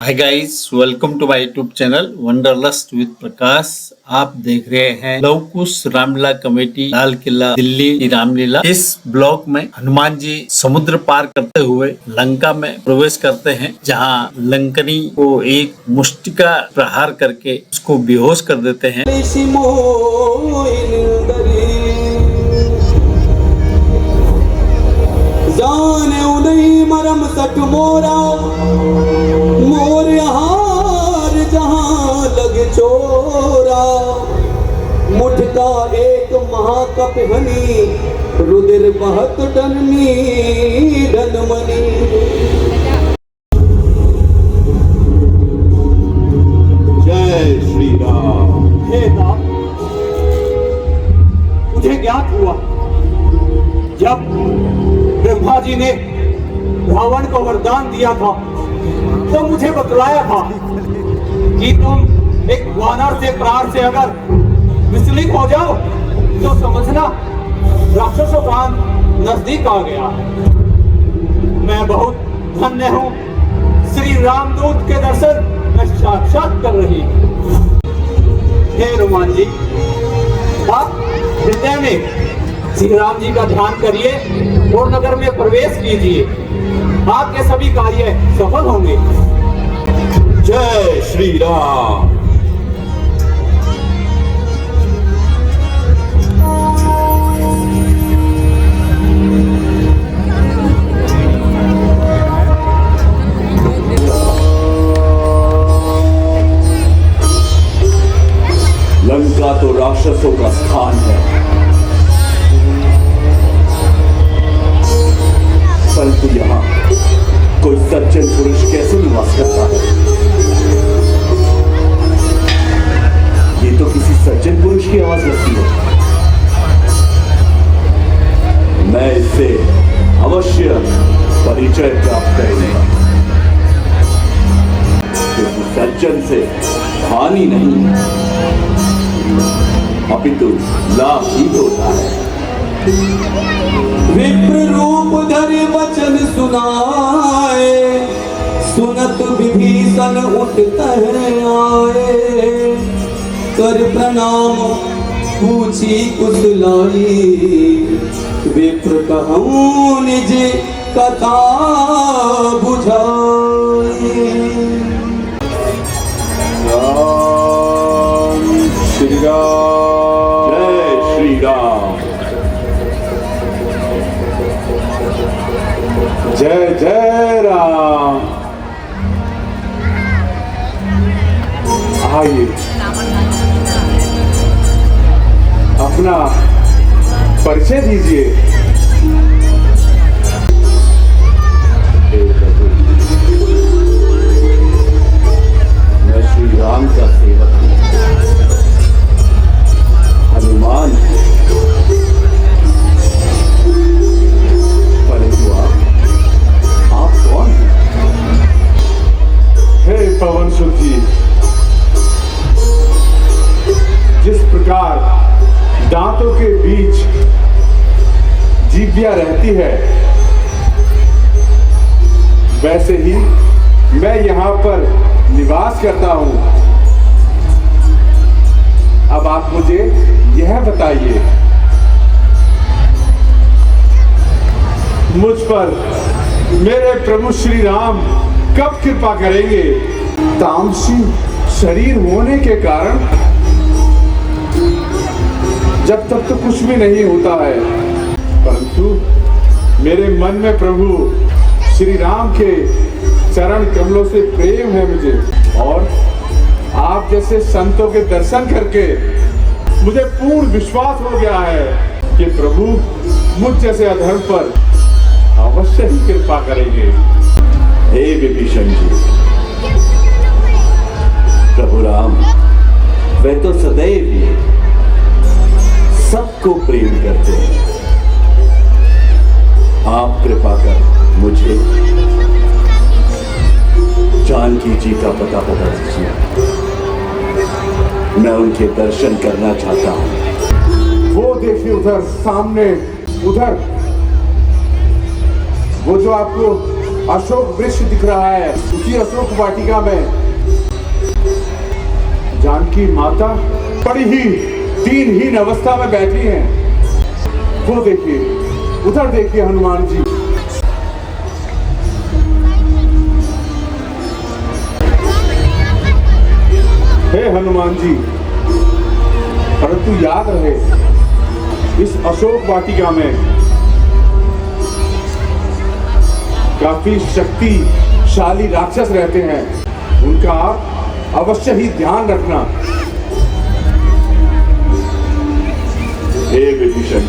Hi guys, welcome to my YouTube channel wanderlust with Prakash. आप देख रहे हैं लव कुश रामलीला कमेटी लाल किला दिल्ली की रामलीला। इस ब्लॉग में हनुमान जी समुद्र पार करते हुए लंका में प्रवेश करते हैं, जहां लंकनी को एक मुष्टिका प्रहार करके उसको बेहोश कर देते हैं। जाने उन्हीं मरम सट मोरा मोर हार जहां लग चोरा मुठका एक महाकप हनी रुदिर बहत डननी डनमनी। जय श्री राम। हे नाथ, मुझे ज्ञात हुआ जब ब्रह्मा जी ने रावण को वरदान दिया था तो मुझे बतलाया था कि तुम एक वानर से प्राण से अगर विचलित हो जाओ तो समझना राक्षसों का नजदीक आ गया। मैं बहुत धन्य हूँ, श्री रामदूत के दर्शन मैं साक्षात कर रही हूँ। हे हनुमान जी, आप हृदय में श्री राम जी का ध्यान करिए और नगर में प्रवेश कीजिए, आपके सभी कार्य सफल होंगे। जय श्री राम। लंका तो राक्षसों का स्थान है, परंतु यहाँ कोई सज्जन पुरुष कैसे निवास करता है? ये तो किसी सज्जन पुरुष की आवाज लगती है। मैं इससे अवश्य परिचय प्राप्त करूंगा, क्योंकि सज्जन से हानि नहीं अपितु लाभ ही होता है। विप्र रूप धरि वचन सुनाए सुनत विभीषण उठत आए कर प्रणाम पूछी कुशलाई विप्र कहूँ निज कथा बुझाई। राम श्री राम। जय श्री राम। जय जय राम। आइए, अपना परिचय दीजिए। मैं श्री राम का सेवक हूँ, हनुमान। परंतु आप कौन हैं? हे पवन सुत जी, जिस प्रकार दांतों के बीच जीभिया रहती है, वैसे ही मैं यहाँ पर निवास करता हूँ। अब आप मुझे यह बताइए, मुझ पर मेरे प्रभु श्री राम कब कृपा करेंगे? तामसी शरीर होने के कारण जब तक तो कुछ भी नहीं होता है, परंतु मेरे मन में प्रभु श्री राम के चरण कमलों से प्रेम है मुझे, और आप जैसे संतों के दर्शन करके मुझे पूर्ण विश्वास हो गया है कि प्रभु मुझ जैसे अधर्म पर अवश्य ही कृपा करेंगे। हे विभीषण जी, प्रभु राम वे तो सदैव ही सबको प्रेम करते हैं। आप कृपा कर मुझे जानकी जी का पता बता दीजिए, मैं उनके दर्शन करना चाहता हूँ। वो देखिए उधर सामने, उधर वो जो आपको अशोक वृक्ष दिख रहा है। उसी अशोक वाटिका में जानकी माता बड़ी ही दीनहीन अवस्था में बैठी हैं। वो देखिए, उधर देखिए हनुमान जी। हे हनुमान जी, परंतु याद रहे, इस अशोक वाटिका में काफी शक्तिशाली राक्षस रहते हैं। उनका आप अवश्य ही ध्यान रखना। हे विभीषण,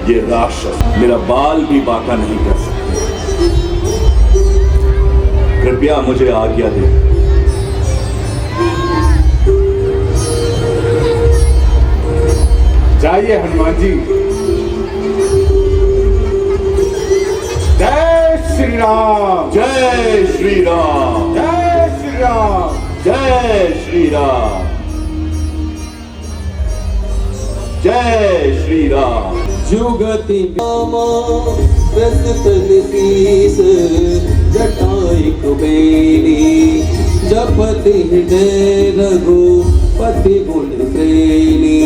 ये राक्षस मेरा बाल भी बांका नहीं कर सकते। कृपया मुझे आज्ञा दे। जाइए हनुमान जी। जय श्री राम, जय श्री राम, जय श्री राम, जय श्री राम, जय श्री राम। जुगति रामा प्रस्तन शीस जटाई कुबेरी जपति हृदय रघुपति गुण श्रेणी।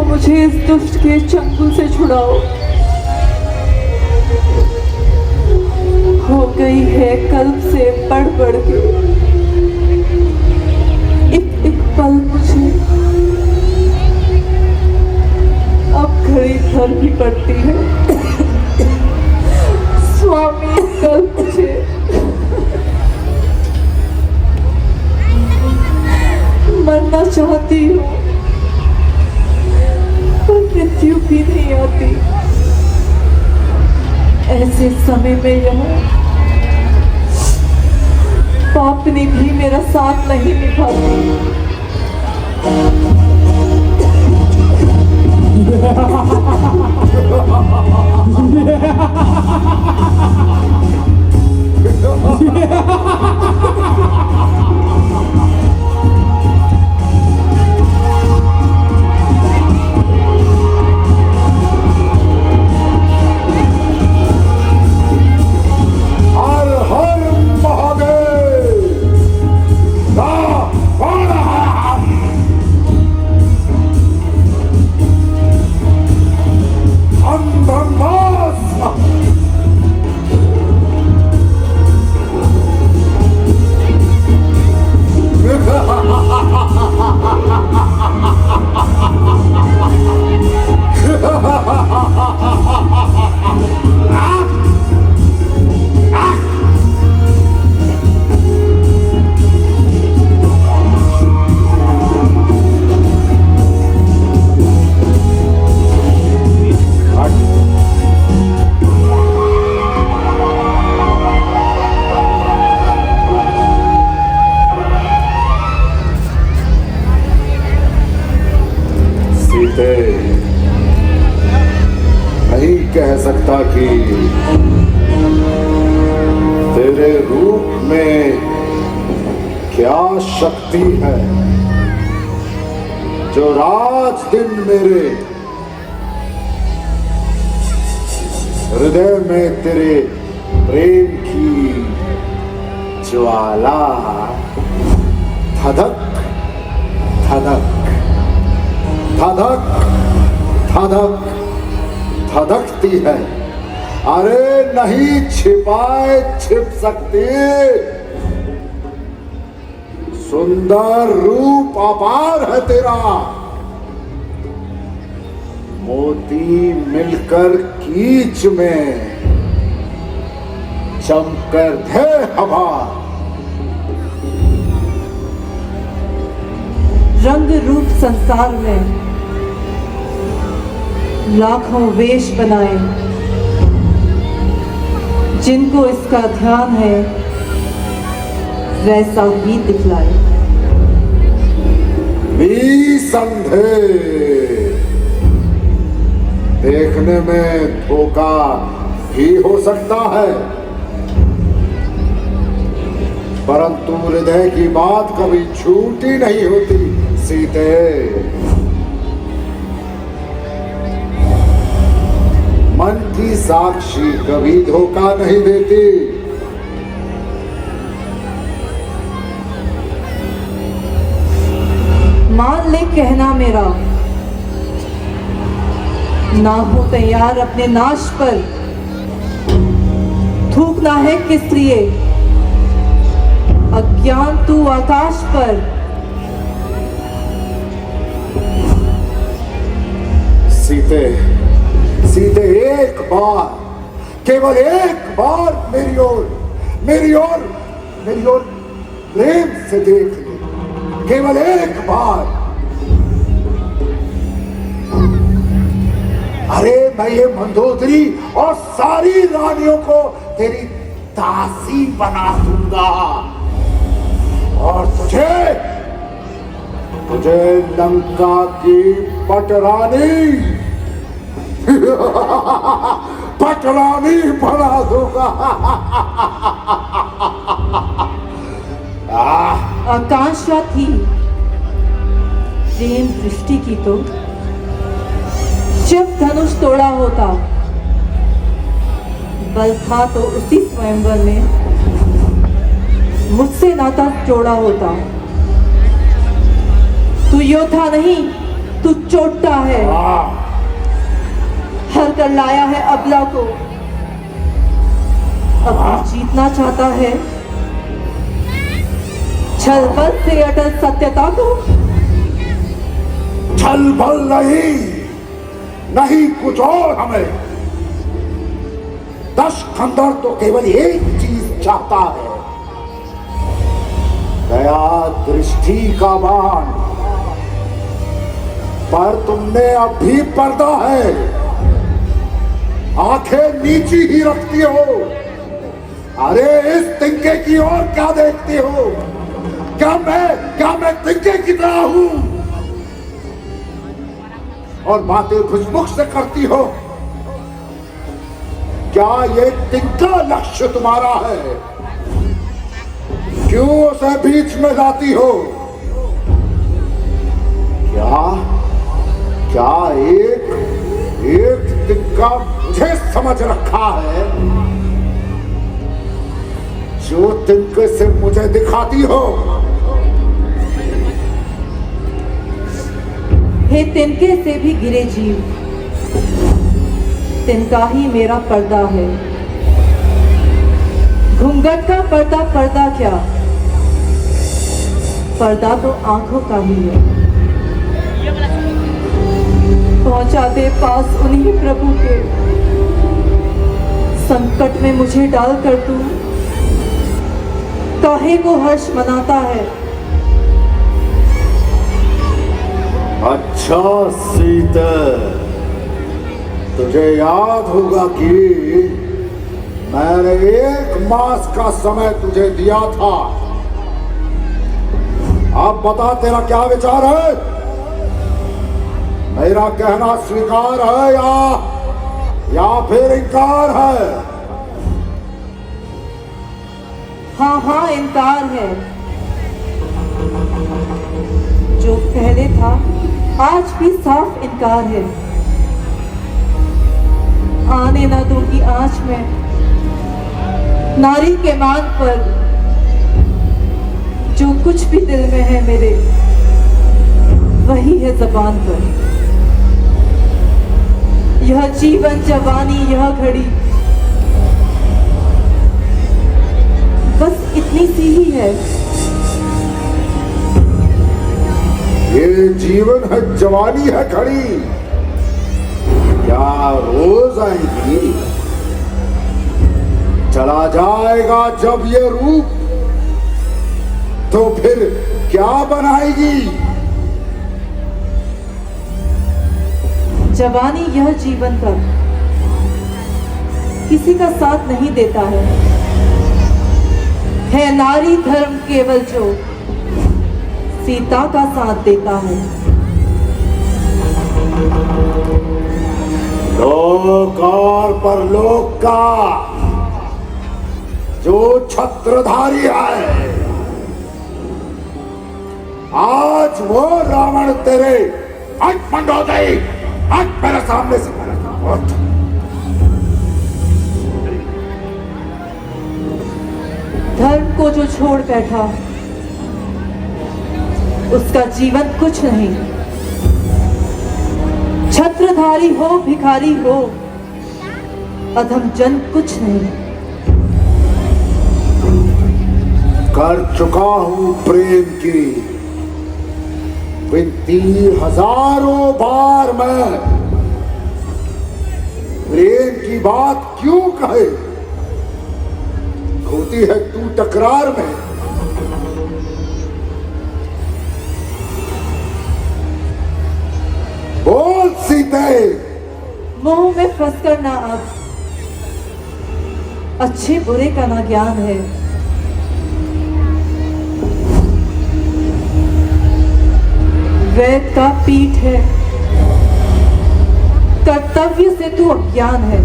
मुझे इस दुष्ट के चंगुल से छुड़ाओ। हो गई है कल्प से बढ़ के एक पल मुझे अब घड़ी भर भी पड़ती है। स्वामी कल मुझे मरना चाहती हूँ, मृत्यु भी नहीं आती। ऐसे समय में यह पापनी भी मेरा साथ नहीं निभाती। नहीं कह सकता कि तेरे रूप में क्या शक्ति है जो रात दिन मेरे हृदय में तेरे प्रेम की ज्वाला धधक धधक धधक धधक धधकती है। अरे नहीं छिपाए छिप सकती। सुंदर रूप अपार है तेरा। मोती मिलकर कीच में चमकर दे हवा। रंग रूप संसार में लाखों वेश बनाए, जिनको इसका ध्यान है वैसा ही दिखलाए। निसंदेह देखने में धोखा ही हो सकता है, परंतु हृदय की बात कभी झूठी नहीं होती सीते। मन की साक्षी कभी धोखा नहीं देती। मान ले कहना मेरा, ना हो तैयार अपने नाश पर, थूकना है किस लिए अज्ञान तू आकाश पर। सीते, सीते एक बार, केवल एक बार मेरी ओर प्रेम से देख ले, केवल एक बार। अरे मैं ये मंदोदरी और सारी रानियों को तेरी दासी बना दूंगा, और तुझे लंका की पटरानी पटरानी बना दूंगा। आकांक्षा थी प्रेम दृष्टि की तो शिव धनुष तोड़ा होता, बल था तो उसी स्वयंवर में मुझसे नाता जोड़ा होता। तू योद्धा नहीं, तू चोटा है, हर कर लाया है अबला को, अब जीतना चाहता है छल बल से अटल सत्यता को। छल बल नहीं कुछ और हमें। दशकंदर तो केवल एक चीज चाहता है, दया दृष्टि का बाण, पर तुमने अब भी पर्दा है, आंखें नीची ही रखती हो। अरे इस तिनके की ओर क्या देखती हो? क्या मैं तिनके की तरह हूं? और बातें खुशमुख से करती हो। क्या ये तिनका लक्ष्य तुम्हारा है? क्यों उसे बीच में लाती हो? क्या एक तिनका मुझे समझ रखा है, जो तिनके से मुझे दिखाती हो? हे तिनके से भी गिरे जीव, तिनका ही मेरा पर्दा है। घूंघट का पर्दा क्या, पर्दा तो आंखों का ही है। पहुंचा दे पास उन्हीं प्रभु के, संकट में मुझे डालकर तू काहे को हर्ष मनाता है। अच्छा सीता, तुझे याद होगा कि मैंने 1 मास का समय तुझे दिया था। अब बता तेरा क्या विचार है? मेरा कहना स्वीकार है या फिर इनकार है? हाँ इनकार है। जो पहले था आज भी साफ इनकार है। आने न दूंगी आंच में नारी के मान पर, जो कुछ भी दिल में है मेरे वही है जबान पर। यह जीवन जवानी यह घड़ी बस इतनी सी ही है। ये जीवन है, जवानी है घड़ी, क्या रोज आएगी? चला जाएगा जब ये रूप, तो फिर क्या बनाएगी? जवानी यह जीवन तक किसी का साथ नहीं देता है नारी धर्म केवल जो सीता का साथ देता है। लोक और परलोक का जो छत्रधारी है, आज वो रावण तेरे हट मंडोदरी, हट मेरे सामने से, उठ। धर्म को जो छोड़ बैठा उसका जीवन कुछ नहीं। छत्रधारी हो भिखारी हो, अधम जन कुछ नहीं। कर चुका हूं प्रेम की विनती हजारों बार। मैं प्रेम की बात क्यों कहे, होती है तू टकरार में। बोल सीते। मोह में फंसकर ना अब, अच्छे बुरे का ना ज्ञान है। वेद का पीठ है, कर्तव्य से तू अज्ञान है।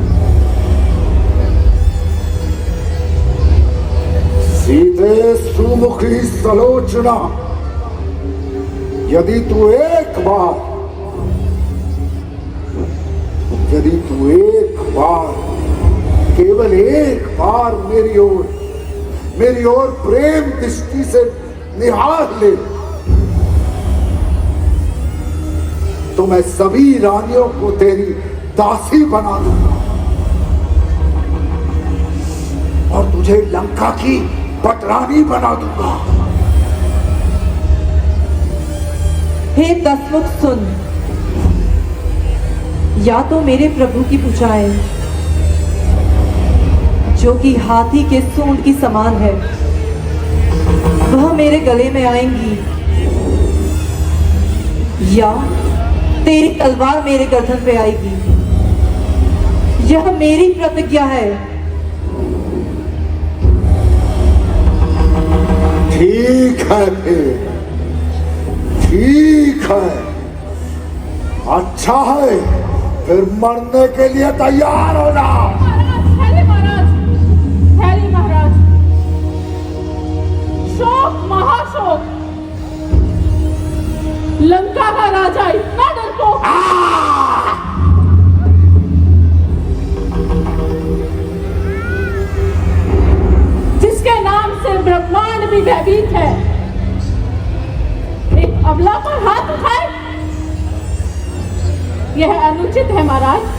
सीधे सुमुखी सलोचना, यदि तू एक बार केवल एक बार मेरी ओर प्रेम दृष्टि से निहार ले, तो मैं सभी रानियों को तेरी दासी बना दूंगा और तुझे लंका की पटरानी बना दूंगा। हे दसमुख सुन, या तो मेरे प्रभु की पूजाएं जो कि हाथी के सूंड की समान है, वह मेरे गले में आएंगी, या तेरी तलवार मेरे गर्दन पे आएगी। यह मेरी प्रतिज्ञा है। ठीक है, ठीक है, अच्छा है, फिर मरने के लिए तैयार हो जा। महाराज, शोक महाशोक, लंका का राजा इतना डरपोक, जिसके नाम से ब्रह्मांड भी भयभीत है, एक अबला पर हाथ उठाए, यह अनुचित है महाराज।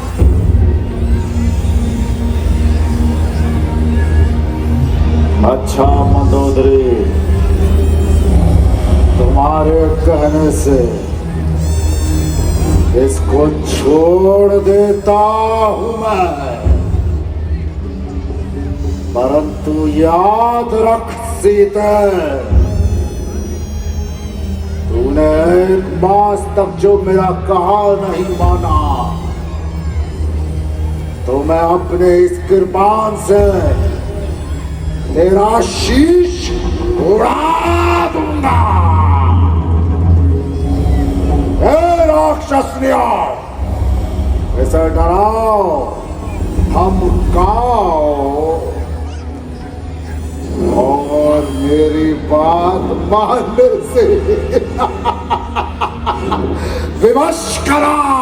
अच्छा मंदोदरी, तुम्हारे कहने से इसको छोड़ देता हूं मैं, परंतु याद रख सीते, तूने एक मास तक जो मेरा कहा नहीं माना, तो मैं अपने इस कृपान से तेरा शीश उड़ा दूंगा। हे राक्षसनियों, इसे डराओ, धमकाओ और मेरी बात मानने से विवश कराओ।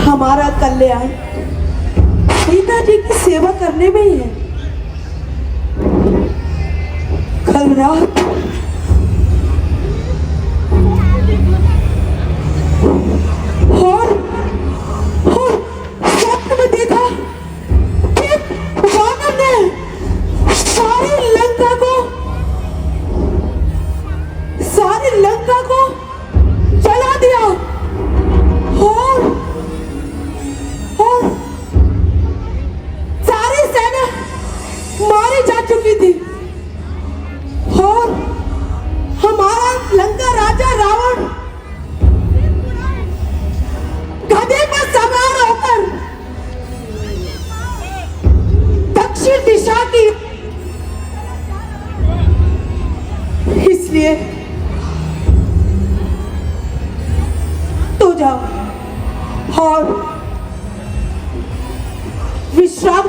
हमारा कल्याण सीता जी की सेवा करने में ही है। कल रात और स्वप्न में देखा कि वानर ने सारी लंका मुझे श्राप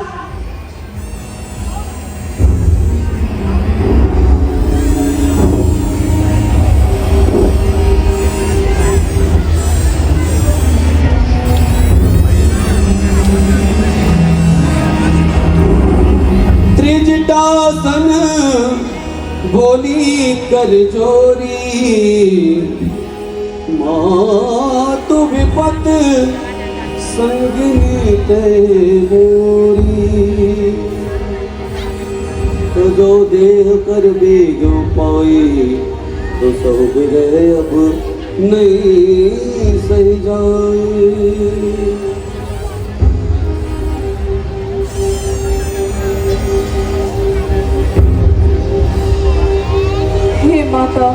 त्रिजटासन बोली कर जोरी, मातु विपत संगिनी ते मोरी। तो जो देह कर बेग पाई, तो सब रहे अब नहीं सही जाए। हे माता,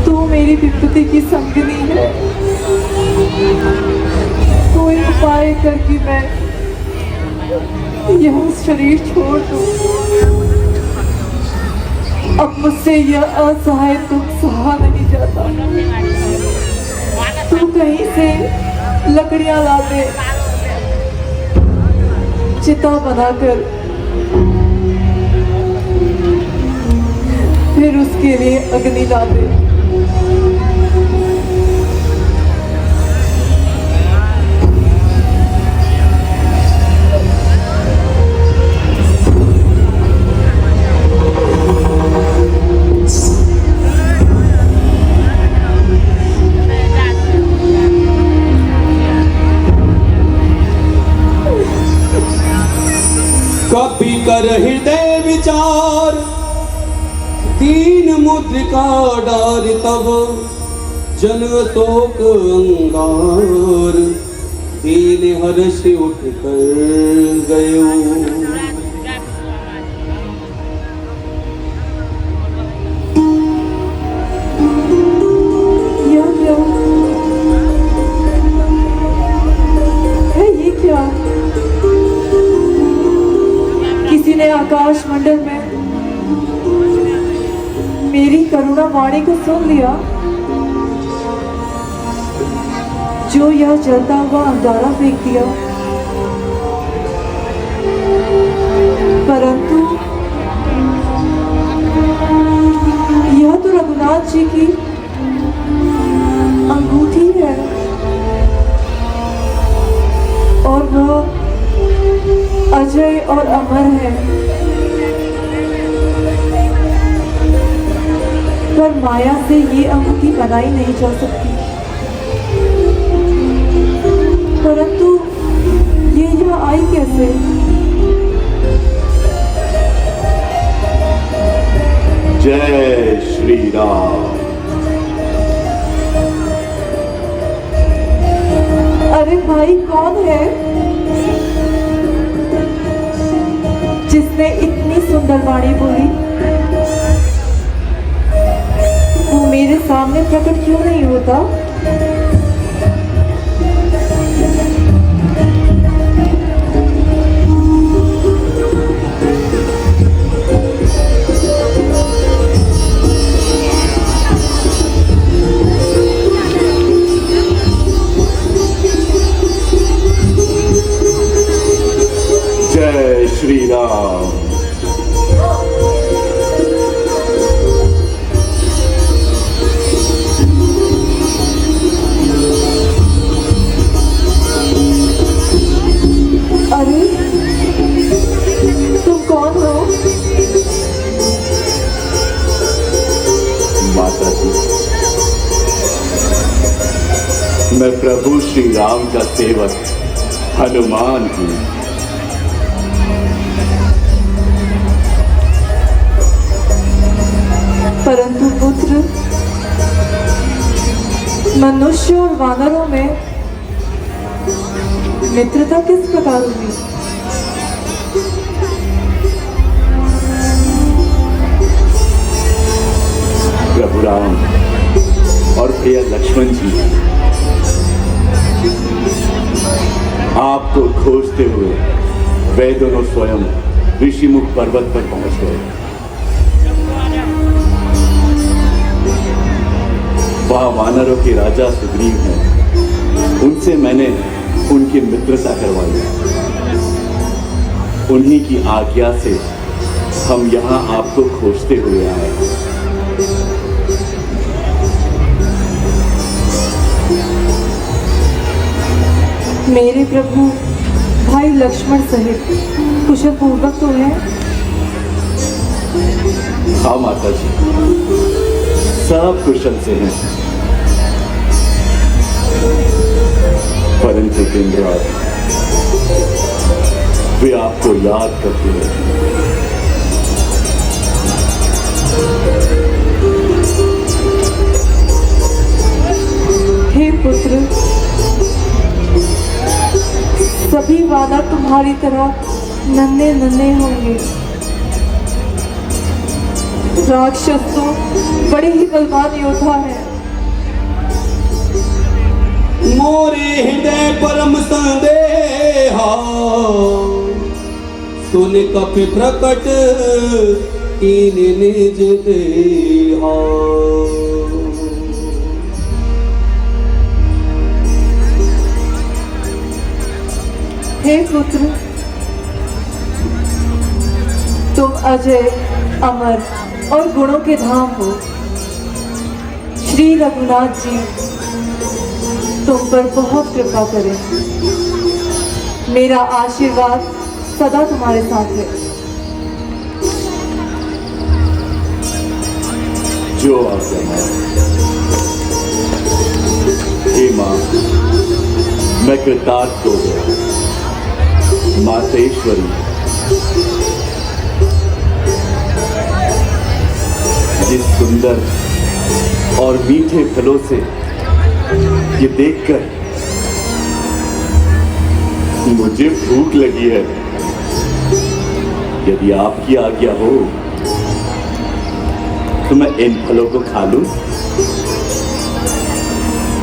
तू मेरी विपत्ति की संगिनी है। कोई उपाय करके मैं यह शरीर छोड़ दूं। अब मुझसे यह असहाय दुख सहा नहीं जाता। तू कहीं से लकड़ियां ला दे, चिता बनाकर फिर उसके लिए अग्नि ला दे। कभी कर हृदय विचार, तीन मुद्रिका डार तब जन तोक अंगार। दीन हर्ष उठ कर गयो, यह क्या है? ये क्या? किसी ने आकाश मंडल में मेरी करुणा वाणी को सुन लिया। जो यह जलता हुआ अंगारा फेंक दिया, परंतु यह तो रघुनाथ जी की अंगूठी है और वह अजय और अमर है। पर माया से ये अंगूठी बनाई नहीं जा सकती। परंतु ये यहाँ आई कैसे? जय श्री राम। अरे भाई, कौन है जिसने इतनी सुंदर वाणी बोली? वो मेरे सामने प्रकट क्यों नहीं होता? जय श्री राम। अरे, तुम कौन हो? माता जी, मैं प्रभु श्री राम का सेवक हनुमान हूँ। परंतु पुत्र, मनुष्य और वानरों में मित्रता किस प्रकार हुई? प्रभु राम और प्रिय लक्ष्मण जी आपको खोजते हुए वे दोनों स्वयं ऋषिमुख पर्वत पर पहुंच गए। वहाँ वानरों के राजा सुग्रीव हैं। उनसे मैंने उनकी मित्रता करवाई। उन्हीं की आज्ञा से हम यहाँ आपको खोजते हुए आए हैं। मेरे प्रभु भाई लक्ष्मण सहित कुशल पूर्वक तो है? हाँ माता जी, सब कुशल से हैं। परंतु दिन रात वे आपको याद करते हैं। हे पुत्र, सभी वानर तुम्हारी तरह नन्हे नन्हे होंगे। राक्षस तो बड़े ही बलवान योद्धा है। मोरे हृदय परम संदेहा, सुन कपि प्रकट कीन निज देहा। हे पुत्र, तुम अजय अमर और गुणों के धाम हो। श्री रघुनाथ जी तुम पर बहुत कृपा करें। मेरा आशीर्वाद सदा तुम्हारे साथ है। जो आज्ञा मां। हे मां, मैं कृतार्थ हो गया। मातेश्वरी, जिस सुंदर और मीठे फलों से ये देखकर मुझे भूख लगी है। यदि आपकी आज्ञा हो तो मैं इन फलों को खा लूं।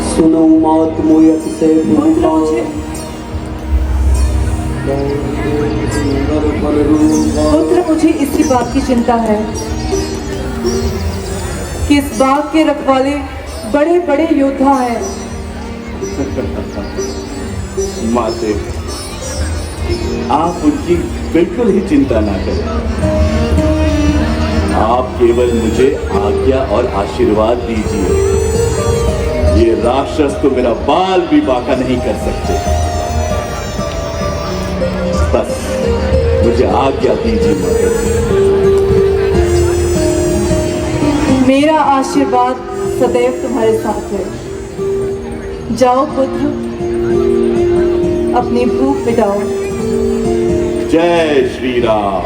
सुनो मात मोयत से पुत्र, मुझे इसी बात की चिंता है कि इस बाग के रखवाले बड़े बड़े योद्धा हैं। माते, आप उनकी बिल्कुल ही चिंता ना करें। आप केवल मुझे आज्ञा और आशीर्वाद दीजिए। ये राक्षस तो मेरा बाल भी बांका नहीं कर सकते। बस मुझे आज्ञा दीजिए माता। मेरा आशीर्वाद सदैव तुम्हारे साथ है। जाओ पुत्र, अपनी भूख मिटाओ। जय श्री राम।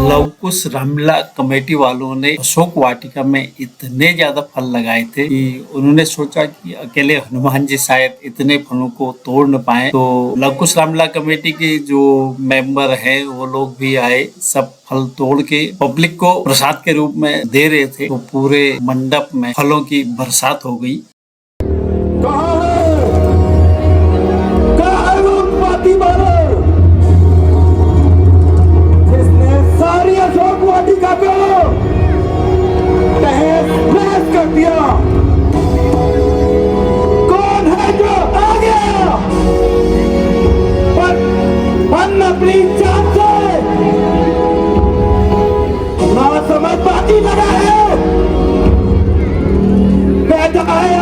लवकुश रामलीला कमेटी वालों ने अशोक वाटिका में इतने ज्यादा फल लगाए थे कि उन्होंने सोचा कि अकेले हनुमान जी शायद इतने फलों को तोड़ न पाए। तो लवकुश रामलीला कमेटी के जो मेंबर हैं वो लोग भी आए, सब फल तोड़ के पब्लिक को प्रसाद के रूप में दे रहे थे। तो पूरे मंडप में फलों की बरसात हो गई। सारी अशोक वाटिका को तहस नहस कर दिया। कौन है जो आ गया? पर अपनी जान से ना समझ बाकी लगा है, बैठा है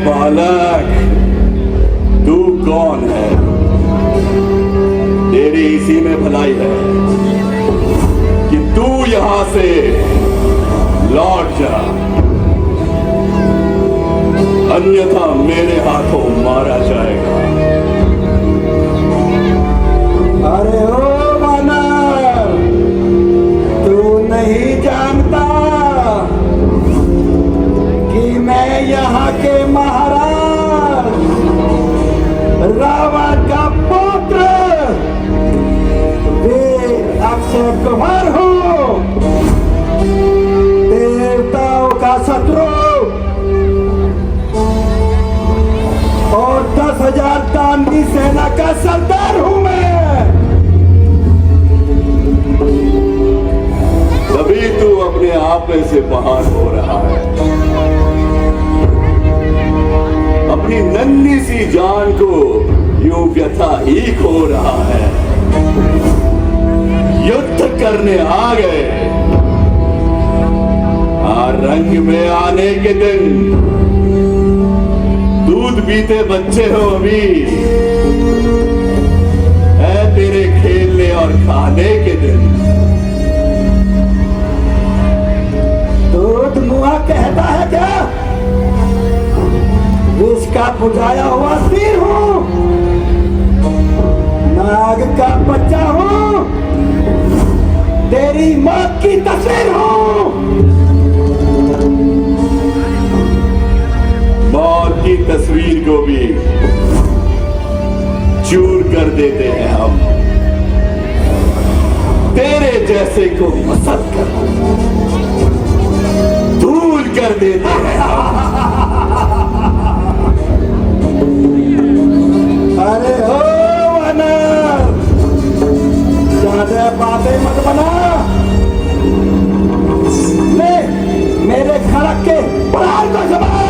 बालक, तू कौन है? तेरी इसी में भलाई है कि तू यहां से लौट जा, अन्यथा मेरे हाथों मारा जाएगा। अरे ओ वानर, तू नहीं जानता कि मैं यहाँ के महाराज रावण का पुत्र वीर अक्षय कुमार हूँ, देवताओं का शत्रु और 10,000 तांडी सेना का सरदार हूँ मैं। तभी तू अपने आप में से बाहर हो रहा है, अपनी नन्ही सी जान को यूं व्यथा ही खो रहा है। युद्ध करने आ गए, रंग में आने के दिन दूध पीते बच्चे हो अभी, है तेरे खेलने और खाने के दिन। दूध मुआ कहता है क्या? इसका बुझाया हुआ तीर हूँ, नाग का बच्चा हूँ, तेरी मौत की तस्वीर हूँ। मौत की तस्वीर को भी चूर कर देते हैं हम, तेरे जैसे को मसद कर धूल कर देते हैं हम। अरे हो वानर, ज्यादा बातें मत बना, ले मेरे खड़क के प्राण को संभाल।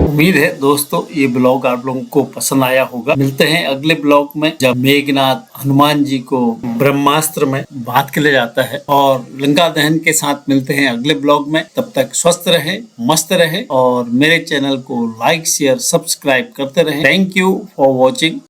उम्मीद है दोस्तों ये ब्लॉग आप लोगों को पसंद आया होगा। मिलते हैं अगले ब्लॉग में, जब मेघनाथ हनुमान जी को ब्रह्मास्त्र में बात के ले जाता है, और लंका दहन के साथ मिलते हैं अगले ब्लॉग में। तब तक स्वस्थ रहे, मस्त रहे और मेरे चैनल को लाइक शेयर सब्सक्राइब करते रहे। Thank you for watching.